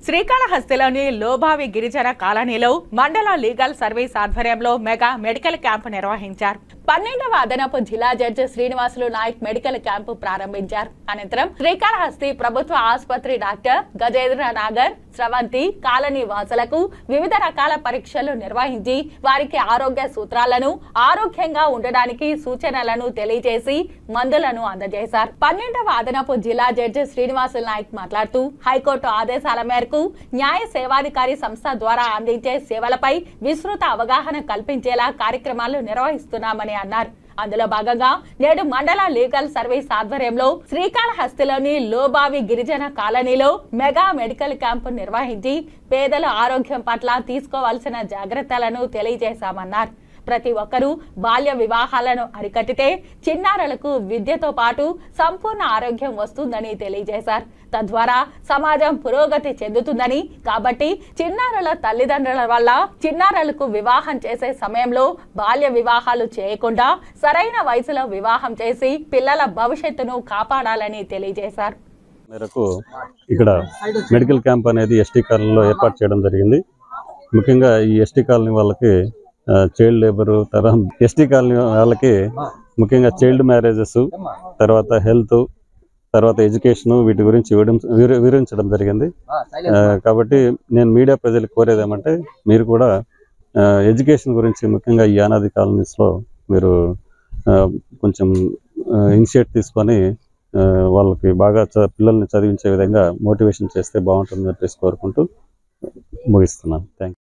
శ్రీకాళహస్తిలోని లోబావి గిరిజన కాలనీలో మండల లీగల్ సర్వీస్ ఆధ్వర్యంలో మెగా మెడికల్ క్యాంపు నిర్వహించారు. 12వ అదనపు జిల్లా judge Srinivasulu Naik medical camp ప్రారంభించారు. అనంతరం శ్రీకాళహస్తి ప్రభుత్వ ఆసుపత్రి డాక్టర్ గజేంద్ర నాగర్ స్రవంతి కాలనీ వాసులకు వివిధ రకాల పరీక్షలు నిర్వహించి వారికి ఆరోగ్య సూత్రాలను, ఆరోగ్యంగా ఉండడానికి సూచనలను తెలియజేసి మందులను అందజేశారు. 12వ అదనపు జిల్లా జడ్జి శ్రీనివాసులు నాయక్ మాట్లాడుతూ హైకోర్టు ఆదేశాల మేరకు న్యాయ సేవాధికారి సంస్థ ద్వారా అందించే సేవలపై విస్తృత అవగాహన కల్పించేలా కార్యక్రమాలు నిర్వహిస్తున్నామని అన్నారు. అందులో భాగంగా నేడు మండల లీగల్ సర్వీస్ ఆధ్వర్యంలో శ్రీకాళహస్తిలోని లోబావి గిరిజన కాలనీలో మెగా మెడికల్ క్యాంపు నిర్వహించి పేదల ఆరోగ్యం పట్ల తీసుకోవాల్సిన జాగ్రత్తలను తెలియజేశామన్నారు. ప్రతి ఒక్కరూ బాల్య వివాహాలను అరికట్టితే చిన్నారులకు విద్యతో పాటు సంపూర్ణ ఆరోగ్యం వస్తుందని తెలియజేశారు. తద్వారా సమాజం పురోగతి చెందుతుందని, కాబట్టి చిన్నారుల తల్లిదండ్రుల వల్ల చిన్నారులకు వివాహం చేసే సమయంలో బాల్య వివాహాలు చేయకుండా సరైన వయసులో వివాహం చేసి పిల్లల భవిష్యత్తును కాపాడాలని తెలియజేశారు. మేరకు ఇక్కడ మెడికల్ క్యాంప్ అనేది ఎస్టీ కాలనీలో ఏర్పాటు చేయడం జరిగింది. ముఖ్యంగా ఈ ఎస్టీ కాలనీ వాళ్ళకి చైల్డ్ లేబరు ఎస్టీ కాలనీ వాళ్ళకి ముఖ్యంగా చైల్డ్ మ్యారేజెస్, తర్వాత హెల్త్, తర్వాత ఎడ్యుకేషన్, వీటి గురించి వివరించడం జరిగింది. కాబట్టి నేను మీడియా ప్రజలకు కోరేది ఏమంటే, మీరు కూడా ఎడ్యుకేషన్ గురించి ముఖ్యంగా ఈ అనాథ కాలనీస్లో మీరు కొంచెం ఇనిషియేట్ తీసుకొని వాళ్ళకి బాగా పిల్లల్ని చదివించే విధంగా మోటివేషన్ చేస్తే బాగుంటుందని చెప్పేసి కోరుకుంటూ ముగిస్తున్నాను. Thank you.